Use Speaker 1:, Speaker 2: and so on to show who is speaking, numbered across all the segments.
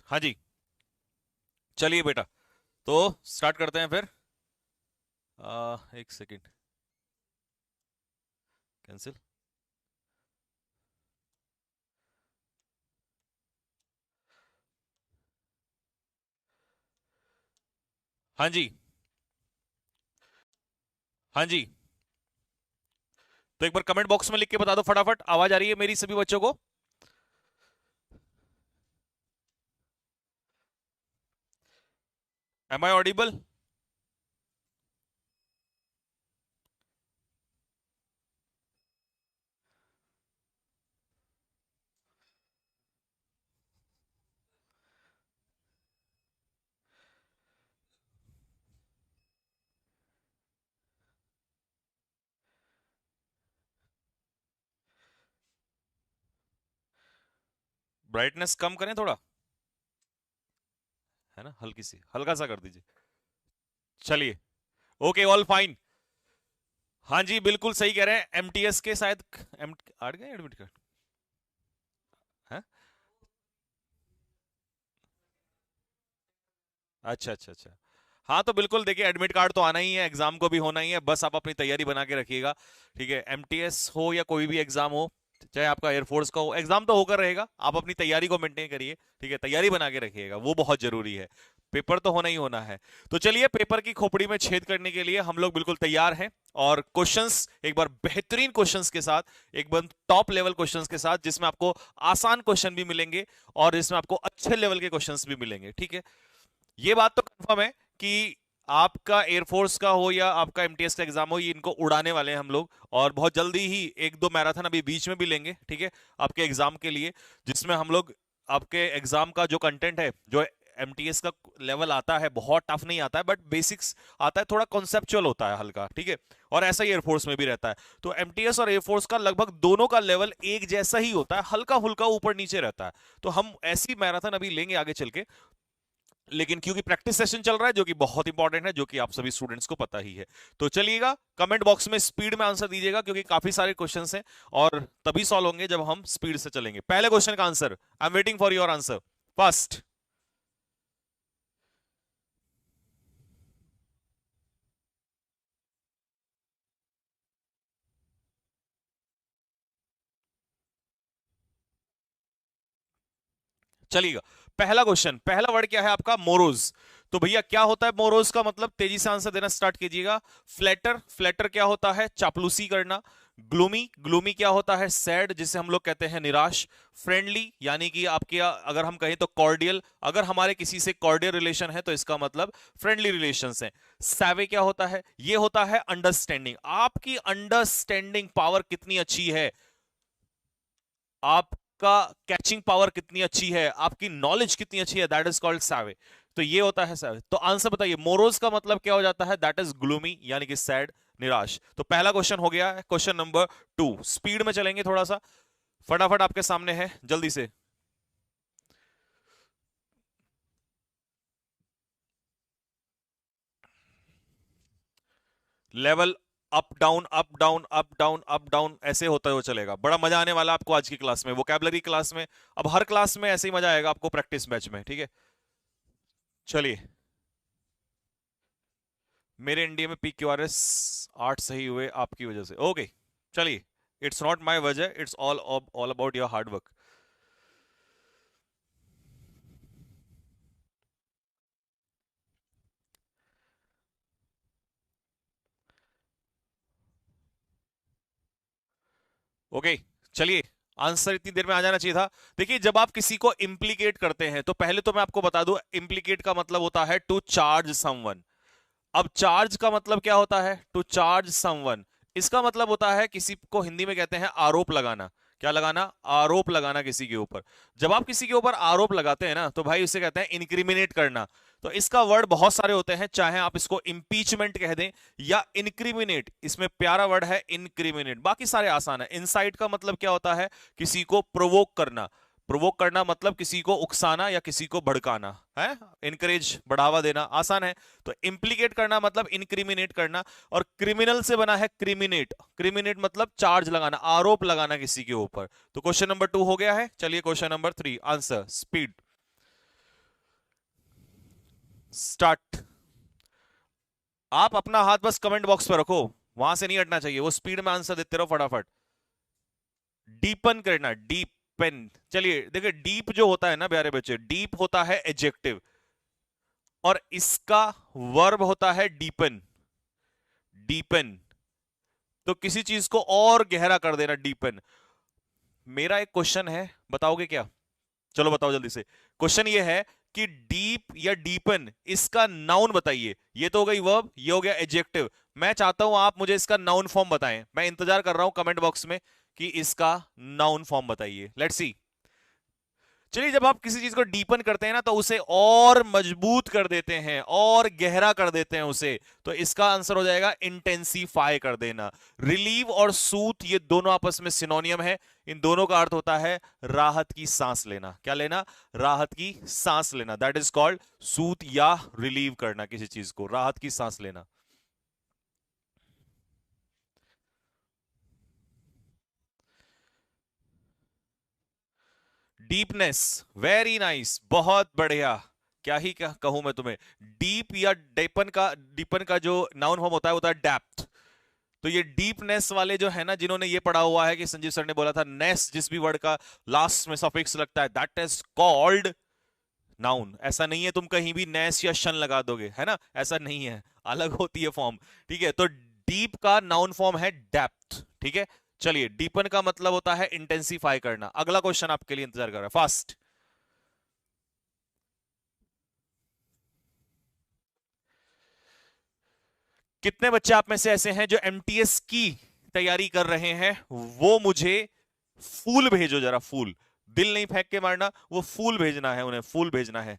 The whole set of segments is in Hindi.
Speaker 1: हाँ जी। चलिए बेटा, तो स्टार्ट करते हैं फिर। एक सेकंड। कैंसिल। हाँ जी। हाँ जी। तो एक बार कमेंट बॉक्स में लिख के बता दो फटाफट, आवाज आ रही है मेरी सभी बच्चों को? Am I audible? ब्राइटनेस कम करें थोड़ा, है ना? हल्की सी, हल्का सा कर दीजिए। चलिए। Okay, all fine. हाँ जी, बिल्कुल सही कह रहे हैं। एमटीएस के शायद एम आ गए एडमिट कार्ड है। अच्छा अच्छा अच्छा। हाँ तो बिल्कुल देखिए, एडमिट कार्ड तो आना ही है, एग्जाम को भी होना ही है, बस आप अपनी तैयारी बना के रखिएगा। ठीक है, एमटीएस हो या कोई भी एग्जाम हो, चाहे आपका एयरफोर्स का हो, एग्जाम तो होकर रहेगा, आप अपनी तैयारी को मेंटेन करिए। ठीक है, तैयारी बना के रखिएगा, वो बहुत जरूरी है। पेपर तो होना ही होना है। तो चलिए, पेपर की खोपड़ी में छेद करने के लिए हम लोग बिल्कुल तैयार हैं। और क्वेश्चंस एक बार बेहतरीन क्वेश्चंस के साथ, एक बार टॉप लेवल क्वेश्चंस के साथ, जिसमें आपको आसान क्वेश्चन भी मिलेंगे और जिसमें आपको अच्छे लेवल के क्वेश्चंस भी मिलेंगे। ठीक है, ये बात तो कंफर्म है कि आपका एयरफोर्स का हो या आपका एमटीएस का एग्जाम हो, ये इनको उड़ाने वाले हैं हम लोग। और बहुत जल्दी ही एक दो मैराथन अभी बीच में भी लेंगे, ठीक है, आपके एग्जाम के लिए, जिसमें हम लोग आपके एग्जाम का जो कंटेंट है, जो एमटीएस का लेवल आता है, बहुत टफ नहीं आता है, बट बेसिक्स आता है, थोड़ा कॉन्सेप्चुअल होता है हल्का। ठीक है, और ऐसा ही एयरफोर्स में भी रहता है। तो एमटीएस और एयरफोर्स का लगभग दोनों का लेवल एक जैसा ही होता है, हल्का फुल्का ऊपर नीचे रहता है। तो हम ऐसी मैराथन अभी लेंगे आगे चल के। लेकिन क्योंकि प्रैक्टिस सेशन चल रहा है, जो कि बहुत इंपॉर्टेंट है, जो कि आप सभी स्टूडेंट्स को पता ही है, तो चलिएगा, कमेंट बॉक्स में स्पीड में आंसर दीजिएगा, क्योंकि काफी सारे क्वेश्चंस हैं और तभी सॉल्व होंगे जब हम स्पीड से चलेंगे। पहले क्वेश्चन का answer, I am waiting for your answer first. चलिएगा, पहला क्वेश्चन, पहला वर्ड क्या है आपका? मोरोज। तो भैया क्या होता है मोरोज का मतलब? तेजी से आंसर देना स्टार्ट कीजिएगा। फ्लैटर, फ्लैटर क्या होता है? चापलूसी करना। ग्लूमी, ग्लूमी क्या होता है? सैड, जिसे हम लोग कहते हैं निराश। फ्रेंडली, यानी कि आपके अगर हम कहें तो कॉर्डियल, अगर हमारे किसी से कॉर्डियल रिलेशन है तो इसका मतलब फ्रेंडली रिलेशन है। सैवे क्या होता है? ये होता है अंडरस्टैंडिंग। आपकी अंडरस्टैंडिंग पावर कितनी अच्छी है, आपका कैचिंग पावर कितनी अच्छी है, आपकी नॉलेज कितनी अच्छी है, दैट इज कॉल्ड सैवे। तो ये होता है सैवे। तो आंसर बताइए, मोरोज का मतलब क्या हो जाता है? दैट इज ग्लूमी, यानी कि सैड, निराश। तो पहला क्वेश्चन हो गया है। क्वेश्चन नंबर टू, स्पीड में चलेंगे थोड़ा सा, फटाफट आपके सामने है, जल्दी से। Level up down up down up down up down, ऐसे होता हुआ चलेगा। बड़ा मजा आने वाला आपको आज की क्लास में, वोकैबलरी क्लास में। अब हर क्लास में ऐसे ही मजा आएगा आपको, प्रैक्टिस बैच में। ठीक है, चलिए। मेरे इंडिया में पी क्यू आर एस 8 सही हुए आपकी वजह से। ओके, चलिए। इट्स नॉट माय वजह, it's all about your hard work. Okay, चलिए। आंसर इतनी देर में आ जाना चाहिए था। देखिए, जब आप किसी को इंप्लीकेट करते हैं, तो पहले तो मैं आपको बता दूं, इंप्लीकेट का मतलब होता है टू चार्ज समवन। अब चार्ज का मतलब क्या होता है? To charge someone. इसका मतलब होता है, किसी को हिंदी में कहते हैं आरोप लगाना। क्या लगाना? आरोप लगाना किसी के ऊपर। जब आप किसी के ऊपर आरोप लगाते हैं ना, तो भाई उसे कहते हैं इनक्रिमिनेट करना। तो इसका वर्ड बहुत सारे होते हैं, चाहे आप इसको इंपीचमेंट कह दें या इनक्रिमिनेट, इसमें प्यारा वर्ड है इनक्रिमिनेट, बाकी सारे आसान है। इनसाइट का मतलब क्या होता है? किसी को प्रोवोक करना। प्रोवोक करना मतलब किसी को उकसाना या किसी को भड़काना है। इनकरेज, बढ़ावा देना, आसान है। तो इंप्लीकेट करना मतलब इनक्रिमिनेट करना। और क्रिमिनल से बना है क्रिमिनेट। क्रिमिनेट मतलब चार्ज लगाना, आरोप लगाना किसी के ऊपर। तो क्वेश्चन नंबर 2 हो गया है। चलिए question number 3, answer speed. Start. आप अपना हाथ बस कमेंट बॉक्स पर रखो, वहां से नहीं हटना चाहिए, वो स्पीड में आंसर देते रहो फटाफट। डीपन करना, डीपन। चलिए देखिए, डीप जो होता है ना प्यारे बच्चे, डीप होता है एडजेक्टिव, और इसका वर्ब होता है डीपन। डीपन तो किसी चीज को और गहरा कर देना, डीपन। मेरा एक क्वेश्चन है, बताओगे क्या? चलो बताओ जल्दी से। क्वेश्चन ये है कि डीप या डीपन, इसका नाउन बताइए। ये तो हो गई वर्ब, ये हो गया एडजेक्टिव। मैं चाहता हूं आप मुझे इसका नाउन फॉर्म बताएं। मैं इंतजार कर रहा हूं कमेंट बॉक्स में कि इसका नाउन फॉर्म बताइए। Let's see. चलिए, जब आप किसी चीज को डीपन करते हैं ना, तो उसे और मजबूत कर देते हैं, और गहरा कर देते हैं उसे। तो इसका आंसर हो जाएगा इंटेंसिफाई कर देना। रिलीव और सूथ ये दोनों आपस में सिनोनियम है। इन दोनों का अर्थ होता है राहत की सांस लेना। क्या लेना? राहत की सांस लेना। दैट इज कॉल्ड सूथ या रिलीव करना, किसी चीज को राहत की सांस लेना। डीपनेस, वेरी नाइस, बहुत बढ़िया। क्या ही क्या कहूं मैं तुम्हें। डीप या डीपन का जो नाउन फॉर्म होता है, होता है डेप्थ। तो ये डीपनेस वाले जो है ना, जिन्होंने ये पढ़ा हुआ है कि संजीव सर ने बोला था नेस, जिस भी वर्ड का लास्ट में सफिक्स लगता है, दैट इज कॉल्ड नाउन। ऐसा नहीं है तुम कहीं भी नेस या शन लगा दोगे, है ना, ऐसा नहीं है, अलग होती है फॉर्म। ठीक है, तो डीप का नाउन फॉर्म है डेप्थ। ठीक है, चलिए, डीपन का मतलब होता है इंटेंसिफाई करना। अगला क्वेश्चन आपके लिए इंतजार कर रहा है, फास्ट। कितने बच्चे आप में से ऐसे हैं जो एमटीएस की तैयारी कर रहे हैं? वो मुझे फूल भेजो जरा, फूल। दिल नहीं फेंक के मारना, वो फूल भेजना है, उन्हें फूल भेजना है।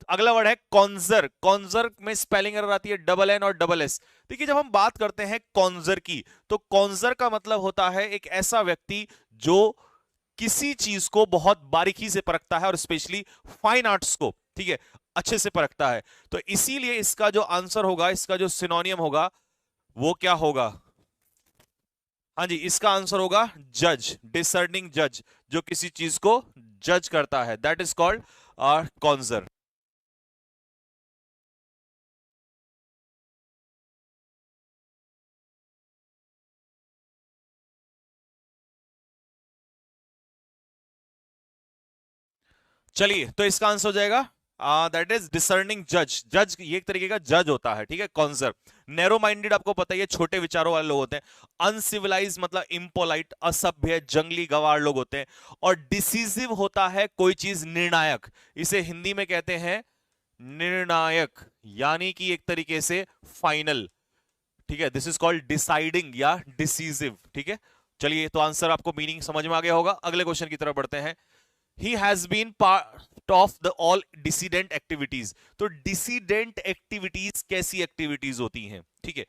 Speaker 1: अगला वर्ड है कॉन्जर। कॉन्जर में स्पेलिंग एरर आती है, डबल एन और डबल एस। देखिए, जब हम बात करते हैं कॉन्जर की, तो कॉन्जर का मतलब होता है एक ऐसा व्यक्ति जो किसी चीज को बहुत बारीकी से परखता है, और स्पेशली फाइन आर्ट्स को, ठीक है, अच्छे से परखता है। तो इसीलिए इसका जो आंसर होगा, इसका जो सिनोनियम होगा, वो क्या होगा? हाँ जी, इसका आंसर होगा जज, डिसर्निंग जज, जो किसी चीज को जज करता है, दैट इज कॉल्ड कॉन्जर। चलिए, तो इसका आंसर हो जाएगा दैट इज डिसर्निंग जज। जज ये एक तरीके का जज होता है, ठीक है, कॉन्जर। नैरो माइंडेड आपको पता ही है, छोटे विचारों वाले लोग होते हैं। अनसिविलाइज मतलब इम्पोलाइट, असभ्य, जंगली, गवार लोग होते हैं। और डिसीजिव होता है कोई चीज निर्णायक, इसे हिंदी में कहते हैं निर्णायक, यानी कि एक तरीके से फाइनल। ठीक है, दिस इज कॉल्ड डिसाइडिंग या डिसीजिव। ठीक है, चलिए, तो आंसर आपको मीनिंग समझ में आ गया होगा। अगले क्वेश्चन की तरफ बढ़ते हैं। He has been part of the all dissident activities. तो डिसीडेंट एक्टिविटीज कैसी एक्टिविटीज होती हैं? ठीक है,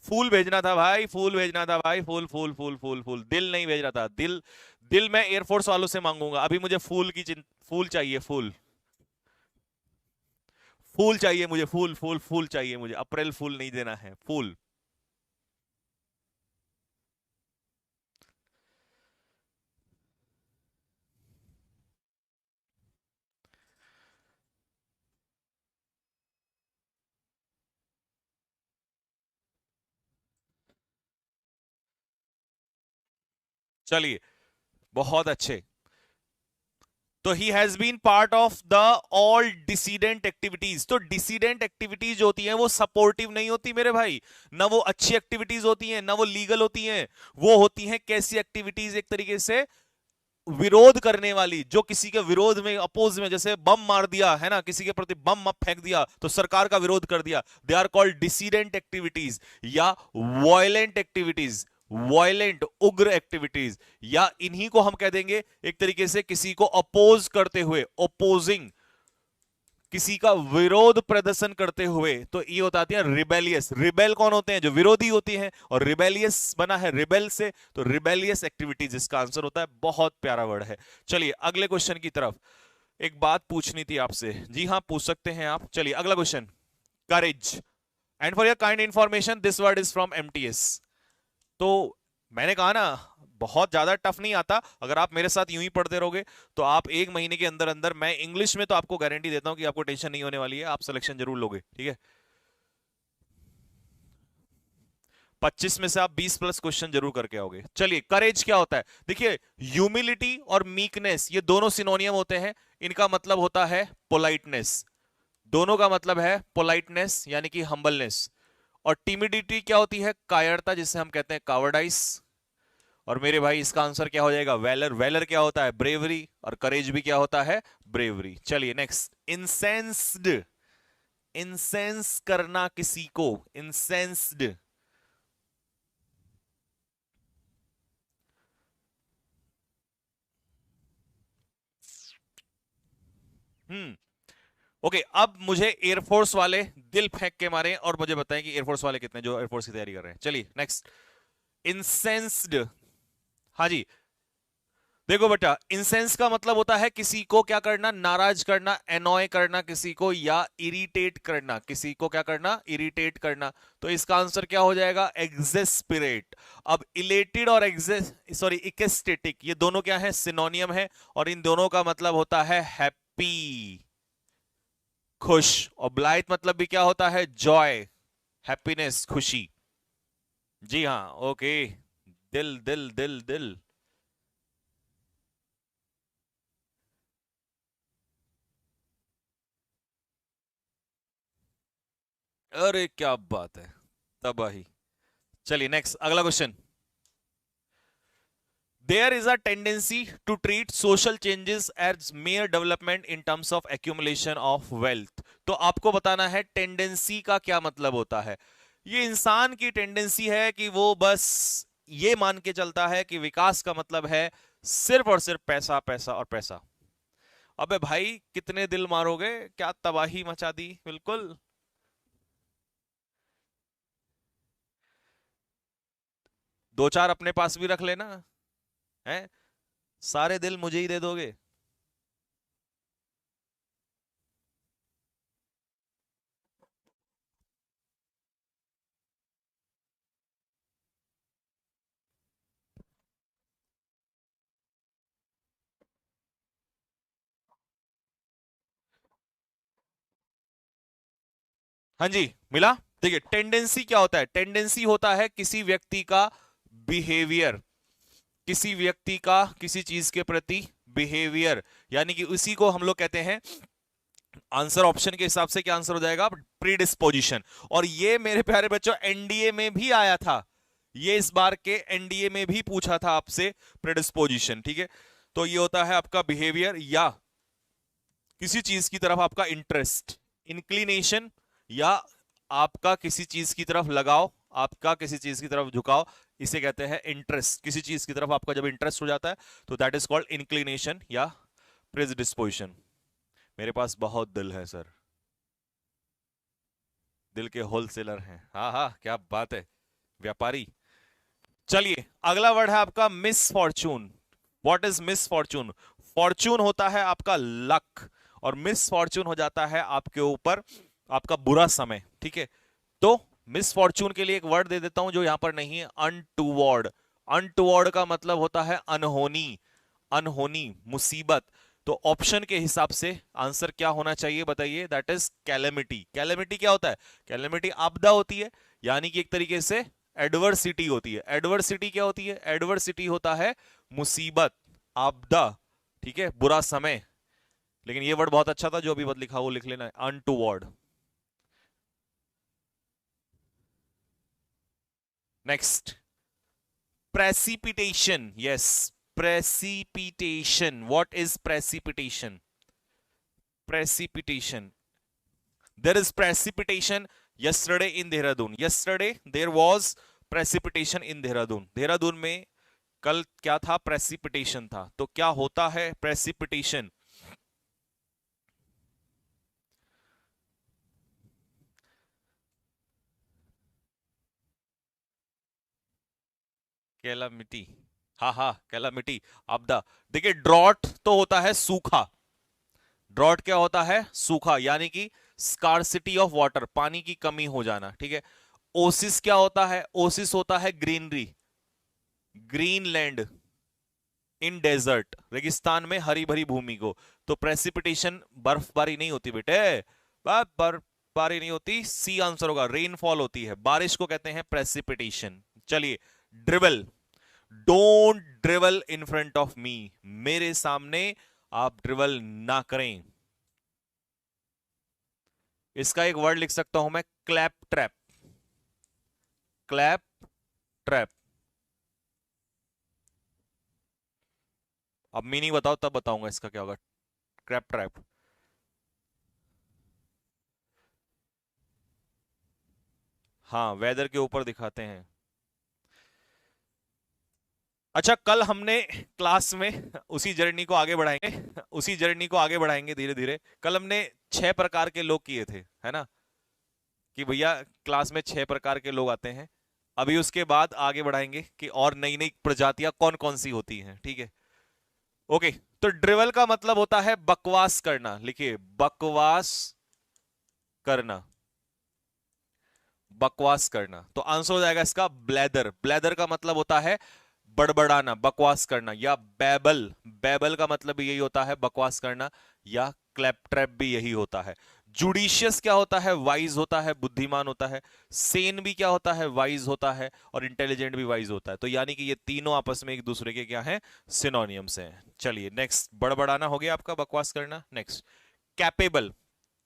Speaker 1: फूल भेजना था भाई, फूल भेजना था भाई, फूल फूल फूल फूल फूल, दिल नहीं भेज रहा था। दिल, दिल मैं एयरफोर्स वालों से मांगूंगा, अभी मुझे फूल की फूल चाहिए, फूल। फूल चाहिए मुझे, फूल फूल फूल चाहिए मुझे, अप्रैल फूल नहीं देना है, फूल। चलिए, बहुत अच्छे। तो he has been part of the all dissident activities. तो डिसीडेंट एक्टिविटीज जो होती हैं वो सपोर्टिव नहीं होती मेरे भाई, ना वो अच्छी एक्टिविटीज होती हैं, ना वो लीगल होती हैं। वो होती हैं कैसी एक्टिविटीज? एक तरीके से विरोध करने वाली, जो किसी के विरोध में, अपोज में, जैसे बम मार दिया है ना, किसी के प्रति बम फेंक दिया तो सरकार का विरोध कर दिया, they are called dissident activities. या वायलेंट एक्टिविटीज, वायलेंट, उग्र एक्टिविटीज, या इन्हीं को हम कह देंगे एक तरीके से किसी को अपोज करते हुए, ओपोजिंग, किसी का विरोध प्रदर्शन करते हुए, तो ये होता है रिबेलियस। रिबेल कौन होते हैं? जो विरोधी होती हैं, और रिबेलियस बना है रिबेल से, तो रिबेलियस एक्टिविटीज इसका आंसर होता है। बहुत प्यारा वर्ड है। चलिए, अगले क्वेश्चन की तरफ। एक बात पूछनी थी आपसे। जी हाँ, पूछ सकते हैं आप। चलिए, अगला question, courage. And for your kind information, this word is from MTS. तो मैंने कहा ना, बहुत ज्यादा टफ नहीं आता। अगर आप मेरे साथ यूं ही पढ़ते रहोगे तो आप एक महीने के अंदर अंदर, मैं इंग्लिश में तो आपको गारंटी देता हूं कि आपको टेंशन नहीं होने वाली है, आप सिलेक्शन जरूर लोगे, ठीक है। 25 में से आप 20 प्लस क्वेश्चन जरूर करके आओगे। चलिए, करेज क्या होता है? देखिए, ह्यूमिलिटी और मीकनेस ये दोनों सिनोनियम होते हैं। इनका मतलब होता है पोलाइटनेस, दोनों का मतलब है पोलाइटनेस यानी कि हम्बलनेस। और टिमिडिटी क्या होती है? कायरता, जिसे हम कहते हैं कावर्डाइस। और मेरे भाई इसका आंसर क्या हो जाएगा? वेलर। वेलर क्या होता है? ब्रेवरी। और करेज भी क्या होता है? ब्रेवरी। चलिए नेक्स्ट, इंसेंस्ड। इंसेंस करना किसी को, इंसेंस्ड। हम्म ओके, अब मुझे एयरफोर्स वाले दिल फेंक के मारे और मुझे बताएं कि एयरफोर्स वाले कितने जो एयरफोर्स की तैयारी कर रहे हैं। चलिए नेक्स्ट, इंसेंस्ड। हाँ जी, देखो बेटा, इंसेंस का मतलब होता है किसी को क्या करना? नाराज करना, एनॉय करना किसी को, या इरिटेट करना किसी को। क्या करना? इरिटेट करना। तो इसका आंसर क्या हो जाएगा? एक्सेस्पिरेट। अब इलेटेड और इकेस्टेटिक ये दोनों क्या है? सिनोनियम है, और इन दोनों का मतलब होता है हैप्पी, खुश। और ब्लाइथ मतलब भी क्या होता है? जॉय, हैप्पीनेस, खुशी। जी हाँ, ओके। दिल दिल दिल दिल। अरे क्या बात है, तबाही। चलिए नेक्स्ट, अगला question. There is a tendency to treat social changes as mere development in terms of accumulation of wealth. तो आपको बताना है टेंडेंसी का क्या मतलब होता है। ये इंसान की टेंडेंसी है कि वो बस ये मान के चलता है कि विकास का मतलब है सिर्फ और सिर्फ पैसा, पैसा और पैसा। अबे भाई, कितने दिल मारोगे? क्या तबाही मचा दी, बिल्कुल। दो चार अपने पास भी रख लेना है, सारे दिल मुझे ही दे दोगे? हाँ जी, मिला। देखिए, टेंडेंसी क्या होता है? टेंडेंसी होता है किसी व्यक्ति का बिहेवियर, किसी व्यक्ति का किसी चीज के प्रति बिहेवियर, यानी कि उसी को हम लोग कहते हैं। आंसर ऑप्शन के हिसाब से क्या आंसर हो जाएगा? प्रीडिस्पोजिशन। और ये मेरे प्यारे बच्चों एनडीए में भी आया था, ये इस बार के एनडीए में भी पूछा था आपसे, प्रीडिस्पोजिशन, ठीक है। तो ये होता है आपका बिहेवियर, या किसी चीज की तरफ आपका इंटरेस्ट, इंक्लिनेशन, या आपका किसी चीज की तरफ लगाव, आपका किसी चीज की तरफ झुकाव, इसे कहते हैं इंटरेस्ट। किसी चीज की तरफ आपका जब इंटरेस्ट हो जाता है तो दैट इज कॉल्ड इंक्लिनेशन या प्रेडिस्पोजिशन। मेरे पास बहुत दिल है सर, दिल के होलसेलर हैं। हाँ हाँ, क्या बात है, व्यापारी। चलिए, अगला वर्ड है आपका miss Fortune. What is miss Fortune? Fortune होता है आपका लक, और मिस फॉर्चून हो जाता है आपके ऊपर आपका बुरा समय, ठीक है। तो मिस फॉर्चून के लिए एक वर्ड दे देता हूं जो यहां पर नहीं है, अनटूवर्ड। अनटूवर्ड का मतलब होता है अनहोनी, अनहोनी, मुसीबत। तो ऑप्शन के हिसाब से आंसर क्या होना चाहिए बताइए? That is calamity. कैलेमिटी क्या होता है? कैलेमिटी आपदा होती है, यानी कि एक तरीके से एडवर्सिटी होती है। एडवर्सिटी क्या होती है? एडवर्सिटी होता है मुसीबत, आपदा, ठीक है, बुरा समय। लेकिन ये वर्ड बहुत अच्छा था जो अभी बद लिखा वो लिख लेना, untoward. Next, precipitation. Yes, precipitation. What is precipitation? Precipitation. There is precipitation yesterday in Dehradun. Yesterday there was precipitation in Dehradun. Dehradun में कल क्या था? precipitation था। तो क्या होता है precipitation? कैलामिटी। हाँ हाँ, कैलामिटी, आपदा। देखिए, ड्रॉट तो होता है सूखा। ड्रॉट क्या होता है? सूखा, यानी कि स्कार्सिटी ऑफ वाटर, पानी की कमी हो जाना, ठीक है। ओसिस क्या होता है? ओसिस होता है ग्रीनरी, ग्रीनलैंड इन डेजर्ट, रेगिस्तान में हरी भरी भूमि को। तो प्रेसिपिटेशन बर्फबारी नहीं होती बेटे, बर्फबारी नहीं होती, सी आंसर होगा। रेनफॉल होती है, बारिश को कहते हैं प्रेसिपिटेशन। चलिए, dribble, don't dribble in front of me, मेरे सामने आप ड्रिबल ना करें। इसका एक वर्ड लिख सकता हूं मैं, क्लैप ट्रैप, क्लैप ट्रैप। अब मीनिंग बताओ तब बताऊंगा इसका क्या होगा। क्लैप ट्रैप, हाँ वेदर के ऊपर दिखाते हैं। अच्छा, कल हमने क्लास में उसी जर्नी को आगे बढ़ाएंगे, उसी जर्नी को आगे बढ़ाएंगे धीरे धीरे। कल हमने 6 प्रकार के लोग किए थे, है ना, कि भैया क्लास में 6 प्रकार के लोग आते हैं। अभी उसके बाद आगे बढ़ाएंगे कि और नई नई प्रजातियां कौन कौन सी होती हैं, ठीक है। ओके, तो ड्रिवल का मतलब होता है बकवास करना, लिखिए बकवास करना, बकवास करना। तो आंसर हो जाएगा इसका ब्लैदर। ब्लैदर का मतलब होता है बड़बड़ाना, बकवास करना। या बैबल, बैबल का मतलब भी यही होता है, बकवास करना। या क्लैपट्रैप भी यही होता है। जुडिशियस क्या होता है, वाइज होता है, बुद्धिमान होता है। सेन भी क्या होता है, वाइज होता है। और इंटेलिजेंट भी वाइज होता है। तो यानी कि ये तीनों आपस में एक दूसरे के क्या है, सिनोनियम्स हैं। चलिए नेक्स्ट, बड़बड़ाना हो गया आपका, बकवास करना। Next, capable.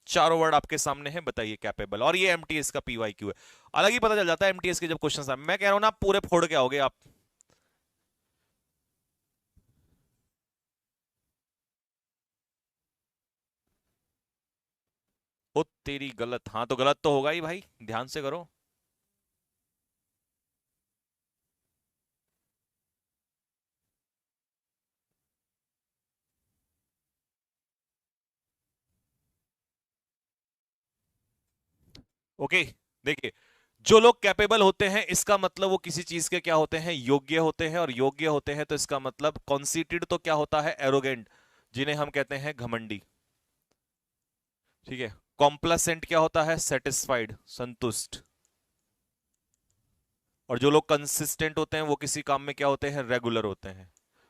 Speaker 1: चारों वर्ड आपके सामने हैं, बताइए कैपेबल। और ये एमटीएस का पीवाईक्यू है, अलग ही पता चल जाता है एमटीएस के जब क्वेश्चन। मैं कह रहा हूं ना, पूरे फोड़ के आओगे आप। ओ तेरी गलत, हाँ तो गलत तो होगा ही भाई, ध्यान से करो। ओके, देखिए, जो लोग कैपेबल होते हैं इसका मतलब वो किसी चीज के क्या होते हैं, योग्य होते हैं। और योग्य होते हैं तो इसका मतलब कॉन्सीटेड तो क्या होता है, एरोगेंट, जिन्हें हम कहते हैं घमंडी, ठीक है। कॉम्प्लासेंट क्या होता है, सेटिस्फाइड, संतुष्ट। और जो लोग कंसिस्टेंट होते हैं वो किसी काम में क्या होते हैं, रेगुलर होते हैं।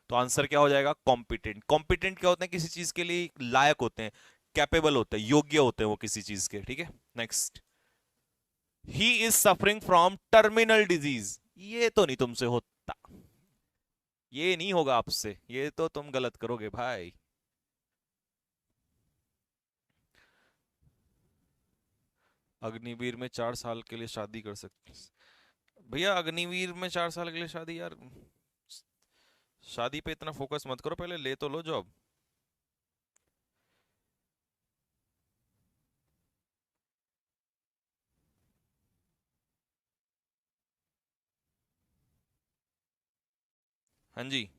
Speaker 1: तो आंसर क्या हो जाएगा, कॉम्पिटेंट। कॉम्पिटेंट क्या होते हैं, किसी चीज के लिए लायक होते हैं, कैपेबल होते हैं, योग्य होते हैं वो किसी चीज के, ठीक है। Next, he is suffering from terminal disease. ये तो नहीं तुमसे होता, ये नहीं होगा आपसे, ये तो तुम गलत करोगे भाई। अग्निवीर में 4 साल के लिए शादी कर सकते, भैया अग्निवीर में 4 साल के लिए शादी, यार शादी पे इतना फोकस मत करो, पहले ले तो लो जॉब। हाँ जी,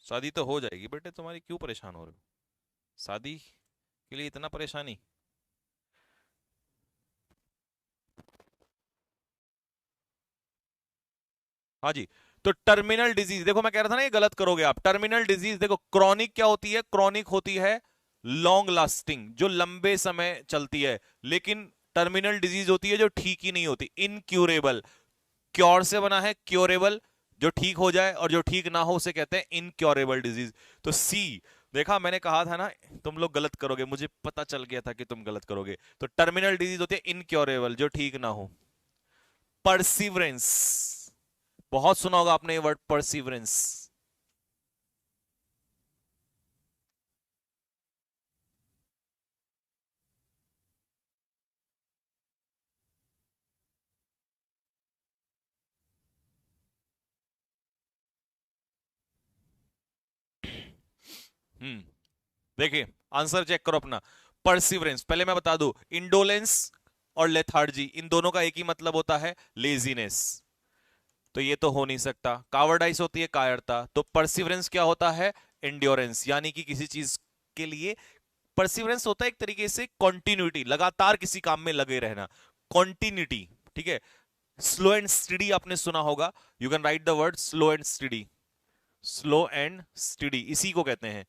Speaker 1: शादी तो हो जाएगी बेटे तुम्हारी, क्यों परेशान हो रहे हो, शादी के लिए इतना परेशानी। हाँ जी, तो टर्मिनल डिजीज, देखो मैं कह रहा था ना ये गलत करोगे आप। टर्मिनल डिजीज देखो, क्रॉनिक क्या होती है, क्रॉनिक होती है लॉन्ग लास्टिंग, जो लंबे समय चलती है। लेकिन टर्मिनल डिजीज होती है जो ठीक ही नहीं होती, इनक्यूरेबल। क्योर से बना है, क्योरेबल, जो ठीक हो जाए, और जो ठीक ना हो उसे कहते हैं इनक्योरेबल डिजीज। तो सी, देखा मैंने कहा था ना तुम लोग गलत करोगे, मुझे पता चल गया था कि तुम गलत करोगे। तो टर्मिनल डिजीज होती है इनक्योरेबल, जो ठीक ना हो। परसिवरेंस, बहुत सुना होगा आपने ये वर्ड, परसिवरेंस। हम्म, देखिए आंसर चेक करो अपना। परसिवरेंस, पहले मैं बता दूं, इंडोलेंस और लेथार्जी, इन दोनों का एक ही मतलब होता है, लेजीनेस। तो ये तो हो नहीं सकता। कावर्डाइस होती है कायरता, तो परसिवरेंस क्या होता है, एंड्योरेंस, यानी कि किसी चीज के लिए परसिवरेंस होता है एक तरीके से कॉन्टिन्यूटी, लगातार किसी काम में लगे रहना, कॉन्टिन्यूटी, ठीक है। स्लो एंड स्टडी आपने सुना होगा, you can write the word slow and study, slow and study इसी को कहते हैं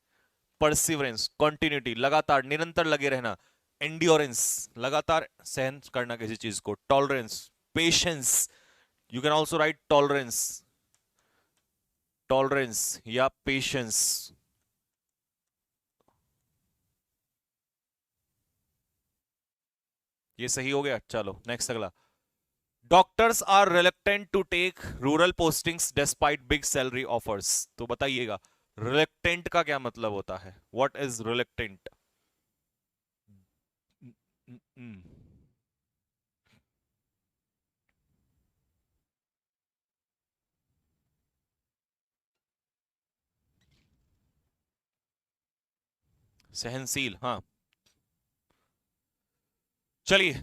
Speaker 1: परसिवरेंस, कॉन्टिन्यूटी, लगातार निरंतर लगे रहना। एंड्योरेंस, लगातार सहन करना किसी चीज को। Tolerance, patience, you can also write tolerance, tolerance या पेशेंस। ये सही हो गया। चलो नेक्स्ट अगला। Doctors are reluctant to take rural postings despite big salary offers. तो बताइएगा रिलक्टेंट का क्या मतलब होता है, व्हाट इज रिलक्टेंट? सहनशील, हाँ। चलिए,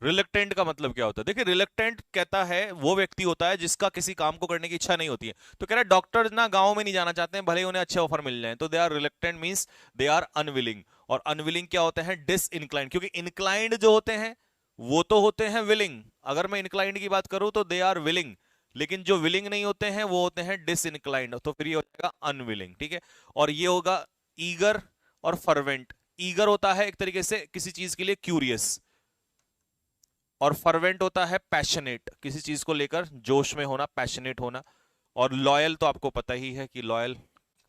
Speaker 1: रिलक्टेंट का मतलब क्या होता है? देखिए, रिलक्टेंट कहता है वो व्यक्ति होता है जिसका किसी काम को करने की इच्छा नहीं होती है। तो कह रहा है डॉक्टर ना गांव में नहीं जाना चाहते हैं, भले ही उन्हें अच्छे ऑफर मिल जाए, तो they are reluctant means they are unwilling. और अनविलिंग क्या होते हैं? डिसइंक्लाइंड। क्योंकि इंक्लाइंड जो होते हैं वो तो होते हैं विलिंग। अगर मैं इंक्लाइंड की बात करूं तो दे आर विलिंग, लेकिन जो विलिंग नहीं होते हैं वो होते हैं डिसइंक्लाइंड, तो फिर ये हो जाएगा अनविलिंग। ठीक है, और ये होगा ईगर और फर्वेंट। ईगर होता है एक तरीके से किसी चीज के लिए क्यूरियस, और फर्वेंट होता है पैशनेट, किसी चीज को लेकर जोश में होना, पैशनेट होना। और लॉयल तो आपको पता ही है कि लॉयल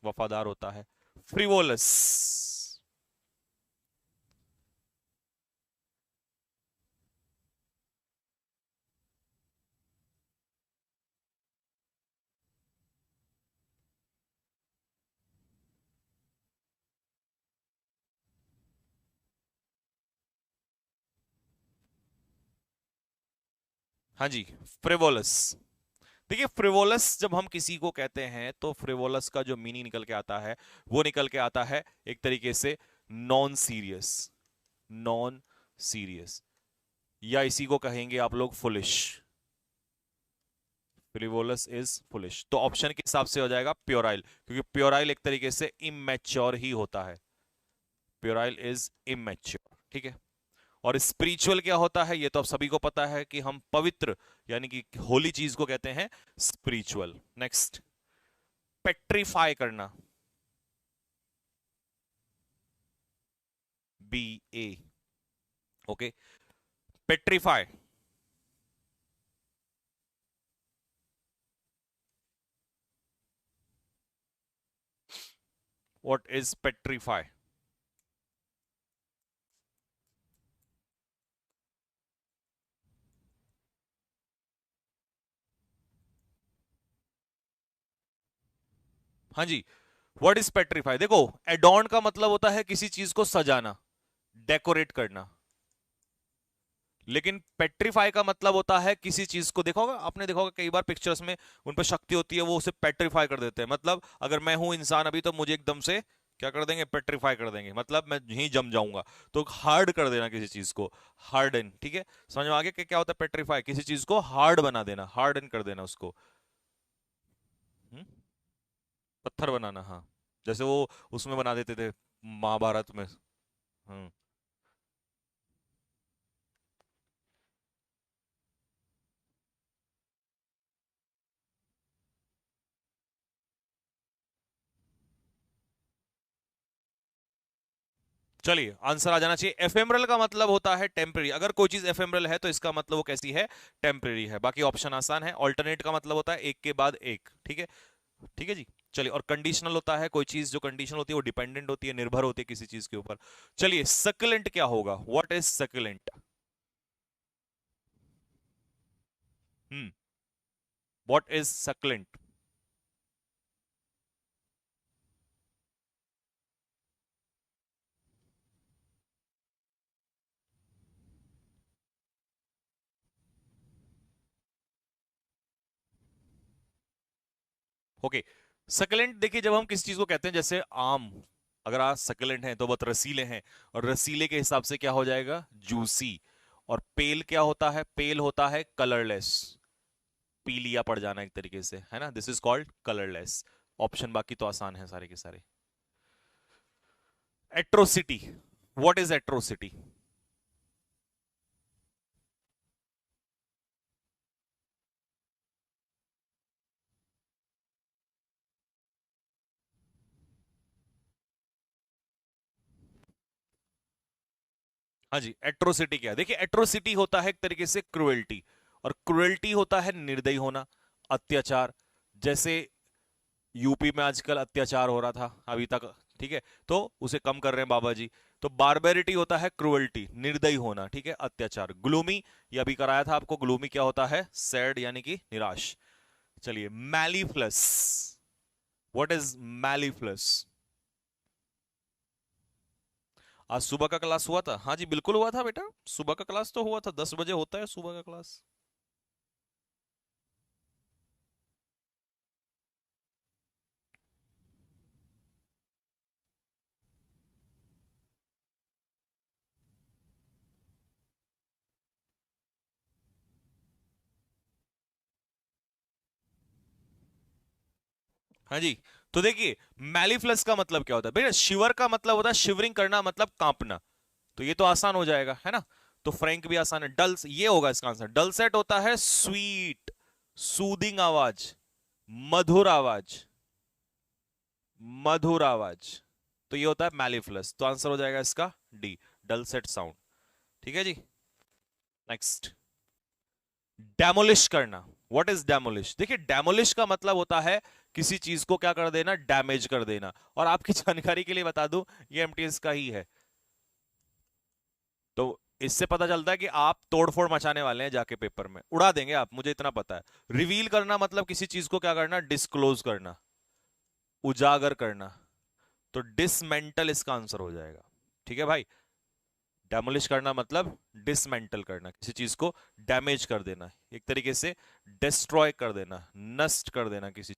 Speaker 1: वफादार होता है। फ्रिवोलस। हाँ जी, फ्रिवोलस। देखिए, फ्रिवोलस जब हम किसी को कहते हैं तो फ्रिवोलस का जो मीनिंग निकल के आता है वो निकल के आता है एक तरीके से नॉन सीरियस, नॉन सीरियस, या इसी को कहेंगे आप लोग फुलिश। Frivolous is foolish. तो ऑप्शन के हिसाब से हो जाएगा प्योराइल, क्योंकि प्योराइल एक तरीके से इमेच्योर ही होता है। प्योराइल इज इमेच्योर। ठीक है, और स्पिरिचुअल क्या होता है? ये तो आप सभी को पता है कि हम पवित्र यानी कि होली चीज को कहते हैं स्पिरिचुअल। नेक्स्ट, पेट्रीफाई करना। B A, okay. Petrify, what is petrify? हाँ जी, व्हाट इज पेट्रीफाई? देखो, एडॉर्न का मतलब होता है किसी चीज को सजाना, डेकोरेट करना। लेकिन पेट्रीफाई का मतलब होता है किसी चीज को, देखा होगा आपने, देखा होगा कई बार पिक्चर्स में उन पर शक्ति होती है, वो उसे पेट्रीफाई कर देते हैं। मतलब अगर मैं हूं इंसान अभी तो मुझे एकदम से क्या कर देंगे? पेट्रीफाई कर देंगे, मतलब मैं यहीं जम जाऊंगा। तो हार्ड कर देना किसी चीज को, हार्डन। ठीक है, समझ में आ गया कि क्या होता है पेट्रीफाई? किसी चीज को हार्ड बना देना, हार्डन कर देना उसको। हम्म? पत्थर बनाना, हाँ। जैसे वो उसमें बना देते थे महाभारत में। हम्म। चलिए, आंसर आ जाना चाहिए। एफेमरल का मतलब होता है टेम्पररी। अगर कोई चीज एफेमरल है तो इसका मतलब वो कैसी है? टेम्पररी है। बाकी ऑप्शन आसान है। ऑल्टरनेट का मतलब होता है एक के बाद एक। ठीक है, ठीक है जी। चलिए, और कंडीशनल होता है कोई चीज जो कंडीशनल होती है वो डिपेंडेंट होती है, निर्भर होती है किसी चीज के ऊपर। चलिए, सक्लेंट क्या होगा? What is succulent? Hmm, what is succulent? Okay, succulent देखिए, जब हम किसी चीज को कहते हैं जैसे आम, अगर आज सक्लेंट है तो बहुत रसीले हैं, और रसीले के हिसाब से क्या हो जाएगा? जूसी। और पेल क्या होता है? पेल होता है कलरलेस, पीलिया पड़ जाना एक तरीके से, है ना? This is called colourless. Option बाकी तो आसान है सारे के सारे। Atrocity, what is atrocity? हाँ जी, एट्रोसिटी क्या है? देखिए, एट्रोसिटी होता है एक तरीके से क्रुएल्टी, और क्रुएल्टी होता है निर्दयी होना, अत्याचार। जैसे यूपी में आजकल अत्याचार हो रहा था अभी तक, ठीक है, तो उसे कम कर रहे हैं बाबा जी। तो बारबेरिटी होता है क्रुएल्टी, निर्दयी होना, ठीक है, अत्याचार। ग्लूमी, ये अभी कराया था आपको, ग्लूमी क्या होता है? सैड, यानी कि निराश। चलिए, मैलीफ्लस, व्हाट इज मैलीफ्लस? आज सुबह का क्लास हुआ था? हाँ जी, बिल्कुल हुआ था बेटा, सुबह का क्लास तो हुआ था, 10 बजे होता है सुबह का क्लास। हाँ जी, तो देखिए, मैलीफ्लस का मतलब क्या होता है बेटा? शिवर का मतलब होता है शिवरिंग करना, मतलब कांपना। तो ये तो आसान हो जाएगा, है ना? तो फ्रैंक भी आसान है। डल, ये होगा इसका आंसर। डलसेट होता है स्वीट, सूदिंग आवाज, मधुर आवाज, मधुर आवाज। तो ये होता है मैलीफ्लस, तो आंसर हो जाएगा इसका डी, डलसेट साउंड। ठीक है जी। नेक्स्ट, डेमोलिश करना। What is demolish? देखिए, डेमोलिश का मतलब होता है किसी चीज को क्या कर देना? डैमेज कर देना। और आपकी जानकारी के लिए बता दूं, ये एमटीएस का ही है। तो इससे पता चलता है कि आप तोड़फोड़ मचाने वाले हैं जाके पेपर में, उड़ा देंगे आप, मुझे इतना पता है। रिवील करना मतलब किसी चीज को क्या करना? डिस्क्लोज करना, उजागर करना। तो डिसमेंटल इसका आंसर हो जाएगा। ठीक है भाई, डेमोलिश करना मतलब डिसमेंटल करना, किसी चीज को डैमेज कर देना, एक तरीके से डिस्ट्रॉय कर देना, नष्ट कर देना किसी।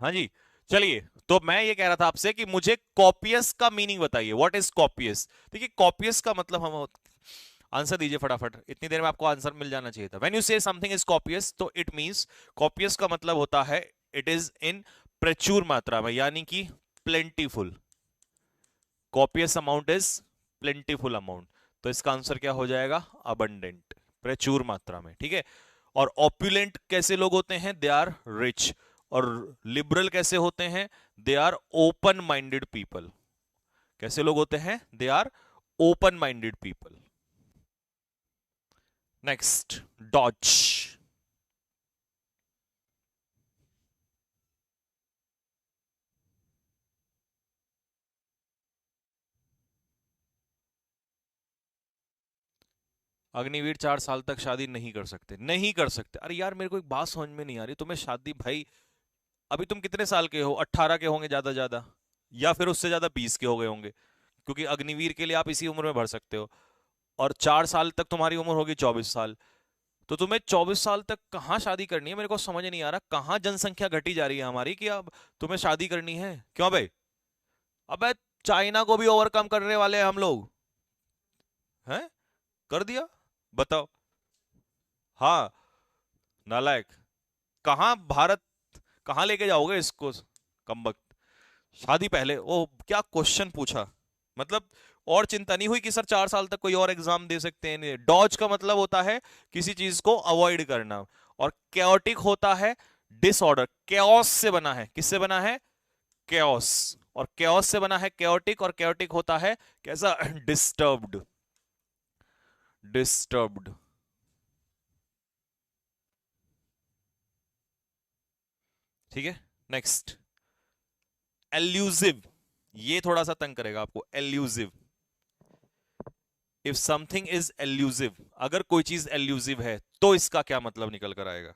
Speaker 1: हाँ जी, चलिए। तो मैं ये कह रहा था आपसे कि मुझे कॉपियस का मीनिंग बताइए। What is copious? देखिए, कॉपियस का मतलब, हम आंसर दीजिए फटाफट, इतनी देर में आपको आंसर मिल जाना चाहिए था। व्हेन यू से समथिंग इज कॉपियस, तो इट मींस, कॉपियस का मतलब होता है इट इज इन प्रचुर मात्रा में, यानी कि plentiful. Copious amount is plentiful amount. तो इसका आंसर क्या हो जाएगा? अबंडेंट, प्रचुर मात्रा में। ठीक है। और ऑप्युलेंट कैसे लोग होते हैं? They are rich. और लिबरल कैसे होते हैं? They are open minded people. कैसे लोग होते हैं? They are open minded people. Next, dodge. Agniveer 4 साल तक शादी नहीं कर सकते, नहीं कर सकते। अरे यार, मेरे को एक बात समझ में नहीं आ रही, तुम्हें शादी भाई, अभी तुम कितने साल के हो? 18 के होंगे ज्यादा ज्यादा, या फिर उससे ज्यादा 20 के हो गए होंगे, क्योंकि अग्निवीर के लिए आप इसी उम्र में भर सकते हो। और 4 साल तक तुम्हारी उम्र होगी 24 साल। तो तुम्हें 24 साल तक कहाँ शादी करनी है? मेरे को समझ नहीं आ रहा, कहाँ जनसंख्या घटी जा रही है हमारी कि अब तुम्हें शादी करनी है? क्यों भाई? अबे, चाइना को भी ओवरकम करने वाले हैं हम लोग, हैं? कर दिया, बताओ। हाँ, नालायक। कहाँ भारत, कहाँ लेके जाओगे इसको, कमबख्त। शादी पहले, ओ क्या क्वेश्चन पूछा। मतलब और चिंता नहीं हुई कि सर 4 साल तक कोई और एग्जाम दे सकते हैं। डॉज का मतलब होता है किसी चीज को अवॉइड करना, और कैओटिक होता है डिसऑर्डर। कैओस से बना है, किससे बना है, कैओस। और कैओस से बना है कैओटिक, और कैओटिक होता है कैसा, डिस्टर्ब्ड। डिस्टर्ब्ड। ठीक है, नेक्स्ट। एल्यूसिव, ये थोड़ा सा तंग करेगा आपको। Elusive, if something is elusive, अगर कोई चीज एल्यूसिव है तो इसका क्या मतलब निकल कर आएगा।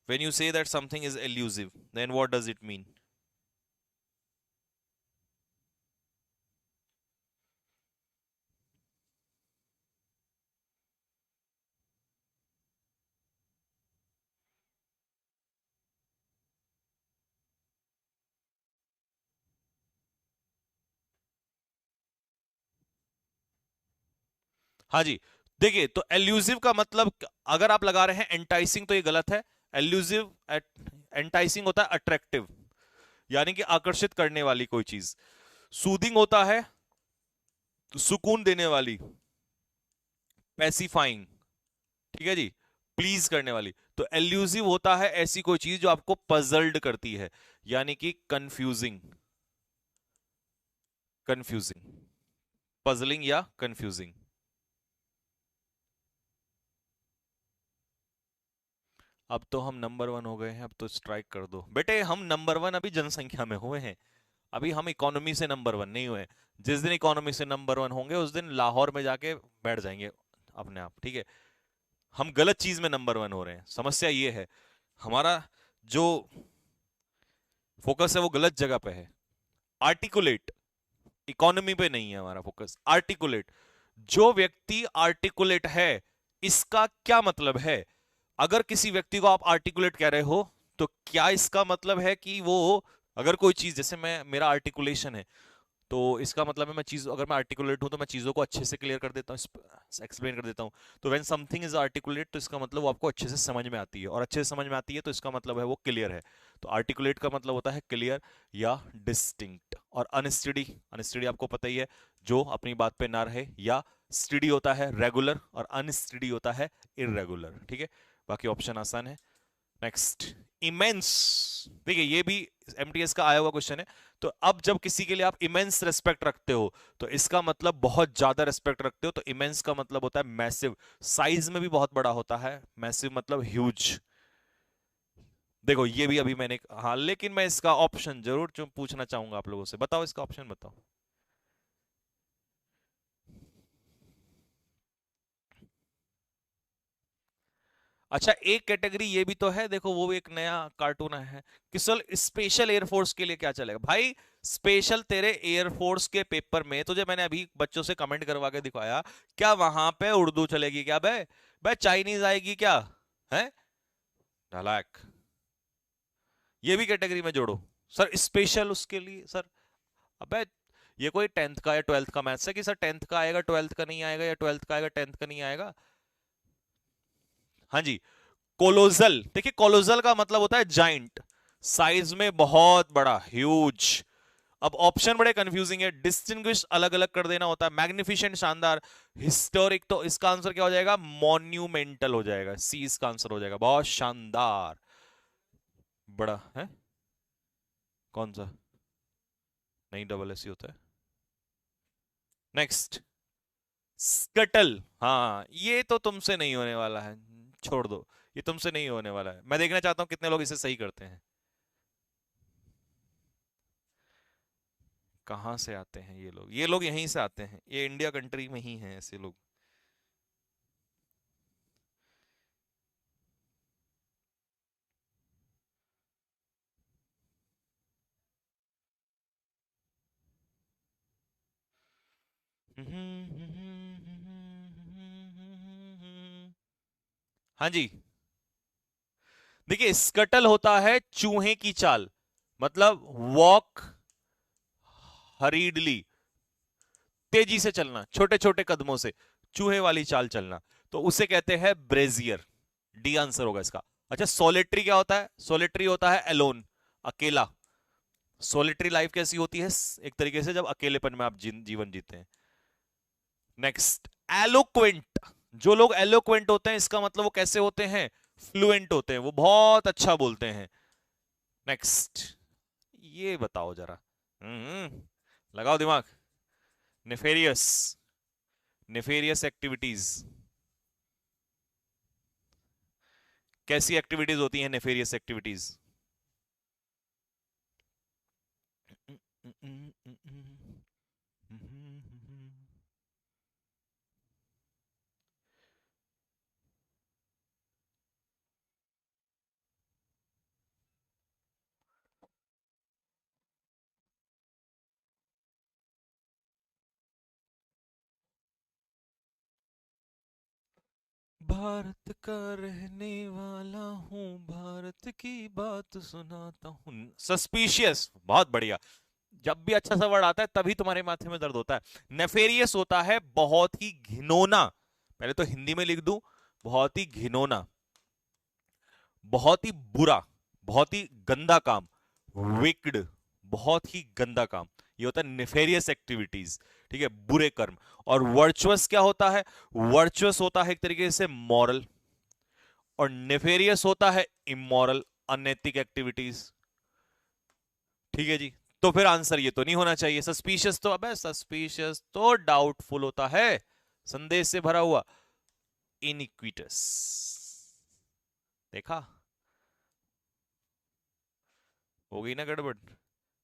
Speaker 1: When you say that something is elusive, then what does it mean. हाँ जी, देखिए तो एल्यूसिव का मतलब, अगर आप लगा रहे हैं एंटाइसिंग तो ये गलत है। एल्यूसिव, एंटाइसिंग होता है अट्रैक्टिव, यानी कि आकर्षित करने वाली कोई चीज। सूदिंग होता है सुकून देने वाली, पैसिफाइंग। ठीक है जी, प्लीज करने वाली। तो एल्यूसिव होता है ऐसी कोई चीज जो आपको पजल्ड करती है, यानी कि कंफ्यूजिंग। कंफ्यूजिंग, पजलिंग या कंफ्यूजिंग। अब तो हम नंबर वन हो गए हैं, अब तो स्ट्राइक कर दो बेटे। हम नंबर वन अभी जनसंख्या में हुए हैं, अभी हम इकोनॉमी से नंबर वन नहीं हुए। जिस दिन इकोनॉमी से नंबर वन होंगे उस दिन लाहौर में जाके बैठ जाएंगे अपने आप। ठीक है, हम गलत चीज में नंबर वन हो रहे हैं, समस्या ये है। हमारा जो फोकस है वो गलत जगह पे है। आर्टिकुलेट, इकोनॉमी पे नहीं है हमारा फोकस, आर्टिकुलेट। जो व्यक्ति आर्टिकुलेट है, इसका क्या मतलब है। अगर किसी व्यक्ति को आप आर्टिकुलेट कह रहे हो, तो क्या इसका मतलब है कि वो, अगर कोई चीज, जैसे मैं, मेरा आर्टिकुलेशन है, तो इसका मतलब है मैं चीज, अगर मैं आर्टिकुलेट हूं तो मैं चीजों को अच्छे से क्लियर कर देता हूँ, एक्सप्लेन कर देता हूँ। तो व्हेन समथिंग इज आर्टिकुलेट, तो इसका मतलब वो आपको अच्छे से समझ में आती है, और अच्छे से समझ में आती है तो इसका मतलब है वो क्लियर है। तो आर्टिकुलेट का मतलब होता है क्लियर या डिस्टिंक्ट। और अनस्टडी, अनस्टडी आपको पता ही है, जो अपनी बात पे ना रहे। या स्टडी होता है रेगुलर, और अनस्टडी होता है इरेगुलर। ठीक है, बाकी ऑप्शन आसान है। Next, immense. देखिए ये भी एमटीएस का आया हुआ क्वेश्चन है। तो अब जब किसी के लिए आप इमेंस रेस्पेक्ट रखते हो, तो इसका मतलब बहुत ज्यादा रेस्पेक्ट रखते हो। तो इमेंस का मतलब होता है मैसिव, साइज में भी बहुत बड़ा होता है। मैसिव मतलब ह्यूज। देखो ये भी अभी मैंने, हाँ, लेकिन मैं इसका ऑप्शन जरूर पूछना चाहूंगा आप लोगों से। बताओ इसका ऑप्शन बताओ। अच्छा, एक कैटेगरी ये भी तो है, देखो वो भी एक नया कार्टून है कि सल स्पेशल एयरफोर्स के लिए क्या चलेगा भाई। स्पेशल तेरे एयरफोर्स के पेपर में तुझे मैंने अभी बच्चों से कमेंट करवा के दिखाया, क्या वहां पे उर्दू चलेगी क्या बे, बे चाइनीज आएगी क्या, है नालायक। ये भी कैटेगरी में जोड़ो सर, स्पेशल उसके लिए सर। अबे ये कोई 10th का या 12th का मैथ्स है कि सर 10th का आएगा 12th का नहीं आएगा, या 12th का आएगा 10th का नहीं आएगा। हाँ जी, कोलोजल। देखिए कोलोजल का मतलब होता है जाइंट, साइज में बहुत बड़ा, ह्यूज। अब ऑप्शन बड़े कंफ्यूजिंग है। डिस्टिंग्विश अलग अलग कर देना होता है, मैग्निफिसेंट शानदार, हिस्टोरिक। तो इसका आंसर क्या हो जाएगा, मॉन्यूमेंटल हो जाएगा। सी इसका आंसर हो जाएगा, बहुत शानदार, बड़ा है। कौन सा, नहीं डबल एस होता है। Next, scuttle. हाँ ये तो तुमसे नहीं होने वाला है, छोड़ दो, ये तुमसे नहीं होने वाला है। मैं देखना चाहता हूं कितने लोग इसे सही करते हैं। कहाँ से आते हैं ये लोग, ये लोग यहीं से आते हैं, ये इंडिया कंट्री में ही हैं ऐसे लोग। हाँ जी, देखिए स्कटल होता है चूहे की चाल, मतलब वॉक हरीडली, तेजी से चलना छोटे छोटे कदमों से। चूहे वाली चाल चलना, तो उसे कहते हैं ब्रेजियर। डी आंसर होगा इसका। अच्छा, सोलिटरी क्या होता है? सोलिटरी होता है एलोन, अकेला। सोलिटरी लाइफ कैसी होती है? एक तरीके से जब अकेलेपन में आप जीवन जीते हैं। Next, eloquent. जो लोग एलोक्वेंट होते हैं इसका मतलब वो कैसे होते हैं? फ्लुएंट होते हैं, वो बहुत अच्छा बोलते हैं। नेक्स्ट, ये बताओ जरा। लगाओ दिमाग। Nefarious, nefarious activities. कैसी एक्टिविटीज होती हैं नेफेरियस एक्टिविटीज? भारत का रहने वाला हूँ, भारत की बात सुनाता हूँ। सस्पिशियस, बहुत बढ़िया। जब भी अच्छा सा वर्ड आता है तभी तुम्हारे माथे में दर्द होता है। नेफेरियस होता है बहुत ही घिनौना। पहले तो हिंदी में लिख दूं, बहुत ही घिनौना, बहुत ही बुरा, बहुत ही गंदा काम। विक्ड, बहुत ही गंदा काम। ये होता है नेफेरियस एक्टिविटीज, ठीक है, बुरे कर्म। और वर्चुअस क्या होता है? वर्चुअस होता है एक तरीके से मॉरल, और नेफेरियस होता है इमोरल, अनैतिक एक्टिविटीज। ठीक है जी। तो फिर आंसर ये तो नहीं होना चाहिए। सस्पिशियस तो, अबे सस्पिशियस तो डाउटफुल होता है, संदेश से भरा हुआ। इनिक्विटस, देखा, हो गई ना गड़बड़।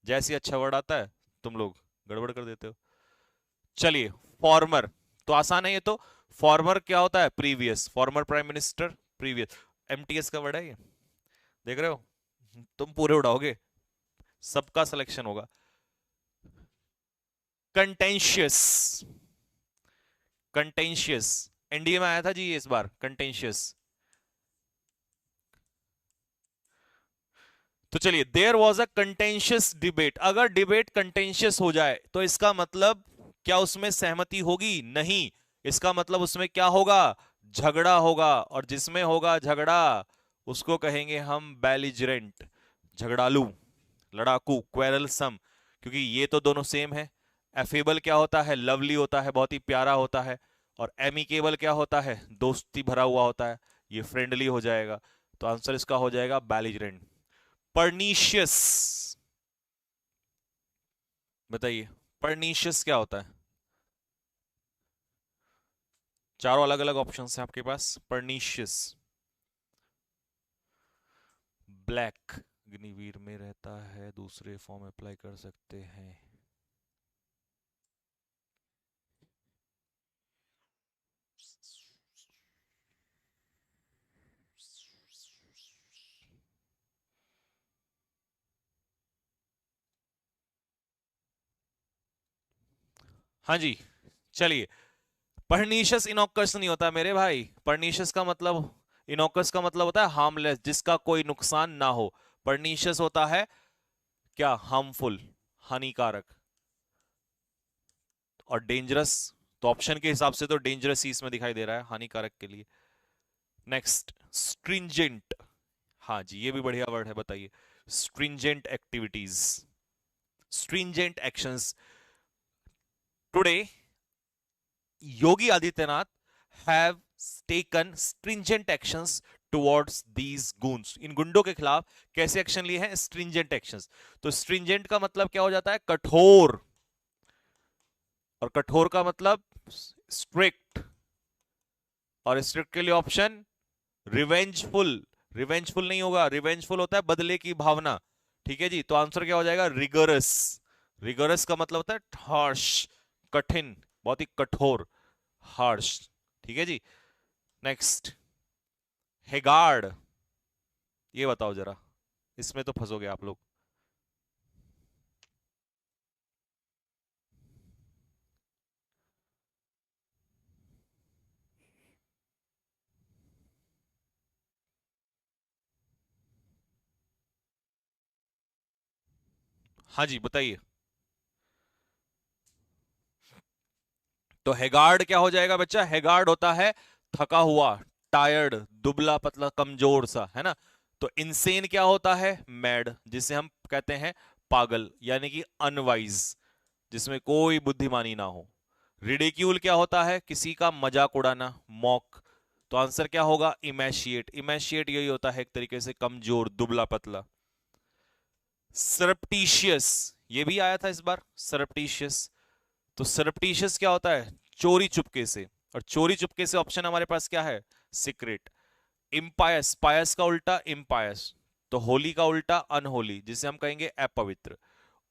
Speaker 1: जैसी अच्छा वर्ड आता है तुम लोग गड़बड़ कर देते हो। चलिए, फॉर्मर तो आसान है ये तो। फॉर्मर क्या होता है? Previous, former prime minister, previous. MTS का वर्ड है ये, देख रहे हो? तुम पूरे उड़ाओगे, सबका सिलेक्शन होगा। कंटेंशियस, कंटेंशियस, एनडीए में आया था जी ये इस बार, कंटेंशियस। तो चलिए, there was a contentious debate. अगर डिबेट कंटेंशियस हो जाए तो इसका मतलब क्या उसमें सहमति होगी? नहीं। इसका मतलब उसमें क्या होगा? झगड़ा होगा, और जिसमें होगा झगड़ा उसको कहेंगे हम बेलिजरेंट, झगड़ालू, लड़ाकू, क्वेरलसम। क्योंकि ये तो दोनों सेम है। एफेबल क्या होता है? लवली होता है, बहुत ही प्यारा होता है। और एमिकेबल क्या होता है? दोस्ती भरा हुआ होता है। ये फ्रेंडली हो जाएगा। तो आंसर इसका हो जाएगा बेलिजरेंट। परनीशियस, बताइए, परनीशियस क्या होता है? चारों अलग अलग ऑप्शंस हैं आपके पास। परनीशियस, ब्लैक, अग्निवीर में रहता है, दूसरे फॉर्म अप्लाई कर सकते हैं। हाँ जी, चलिए। परनीशियस इनोकस नहीं होता मेरे भाई। परनीशियस का मतलब, इनोकस का मतलब होता है हार्मलेस, जिसका कोई नुकसान ना हो। परनीशियस होता है क्या? हार्मफुल, हानिकारक। और डेंजरस, तो ऑप्शन के हिसाब से तो डेंजरस ही इसमें दिखाई दे रहा है, हानिकारक के लिए। Next, stringent. हाँ जी, ये भी बढ़िया वर्ड है, बताइए। Stringent activities, stringent actions. Today Yogi Adityanath have taken stringent actions towards these goons. इन गुंडों के खिलाफ कैसे एक्शन लिए हैं? Stringent actions. तो स्ट्रिंजेंट का मतलब क्या हो जाता है? कठोर। और कठोर का मतलब स्ट्रिक्ट। और स्ट्रिक्ट के लिए ऑप्शन रिवेंजफुल। रिवेंजफुल नहीं होगा, रिवेंजफुल होता है बदले की भावना। ठीक है जी। तो आंसर क्या हो जाएगा? रिगरस। रिगरस का मतलब होता है हार्श, कठिन, बहुत ही कठोर, हार्श। ठीक है जी। नेक्स्ट, हेगार्ड। ये बताओ जरा, इसमें तो फंसोगे आप लोग। हाँ जी, बताइए। तो हेगार्ड क्या हो जाएगा बच्चा? हेगार्ड होता है थका हुआ, टायर्ड, दुबला पतला, कमजोर सा, है ना। तो इंसेन क्या होता है? मैड, जिसे हम कहते हैं पागल, यानी कि अनवाइज, जिसमें कोई बुद्धिमानी ना हो। रिडिक्यूल क्या होता है? किसी का मजाक उड़ाना, मॉक। तो आंसर क्या होगा? इमेशिएट। इमेशिएट यही होता है एक तरीके से कमजोर, दुबला पतला। सरप्टिशियस, ये भी आया था इस बार, सरप्टिशियस। तो सरप्टिशियस क्या होता है? चोरी चुपके से। और चोरी चुपके से ऑप्शन हमारे पास क्या है? सीक्रेट। इम्पायस, पायस का उल्टा इम्पायस। तो होली का उल्टा अनहोली, जिसे हम कहेंगे अपवित्र।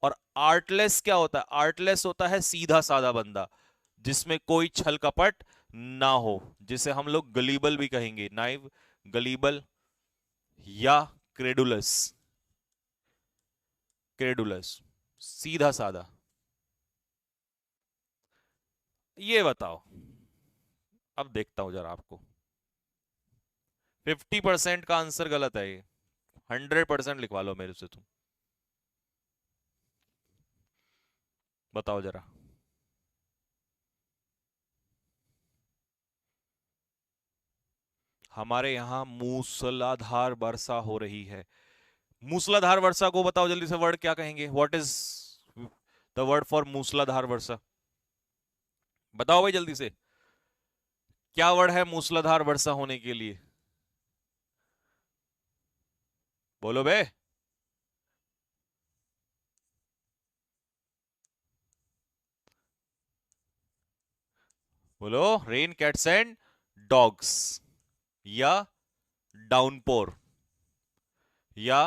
Speaker 1: और आर्टलेस क्या होता है? आर्टलेस होता है सीधा साधा बंदा, जिसमें कोई छल कपट ना हो, जिसे हम लोग गलीबल भी कहेंगे, नाइव, गलीबल या क्रेडुलस। क्रेडुलस, सीधा साधा। ये बताओ, अब देखता हूं जरा आपको। 50% का आंसर गलत है ये। 100% लिखवा लो मेरे से तुम। बताओ जरा। हमारे यहां मूसलाधार वर्षा हो रही है। मूसलाधार वर्षा को बताओ जल्दी से, वर्ड क्या कहेंगे? What is the word for मूसलाधार वर्षा? बताओ भाई जल्दी से, क्या वर्ड है मूसलाधार वर्षा होने के लिए? बोलो बे। बोलो। रेन, कैट्स एंड डॉग्स, या डाउनपोर, या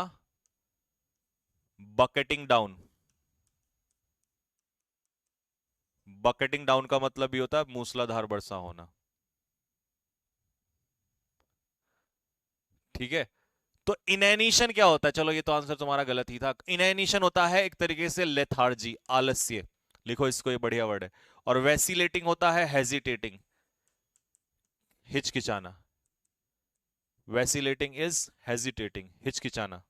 Speaker 1: बकेटिंग डाउन। बकेटिंग डाउन का मतलब भी होता है मूसलाधार वर्षा होना। ठीक है। तो इनैनिशन क्या होता है? चलो ये तो आंसर तुम्हारा गलत ही था। इनैनिशन होता है एक तरीके से लेथार्जी, आलस्य। लिखो इसको, ये बढ़िया वर्ड है। और वैसिलेटिंग होता है हेजिटेटिंग, हिचकिचाना। वैसिलेटिंग इज हेजिटेटिंग, हिचकिचाना।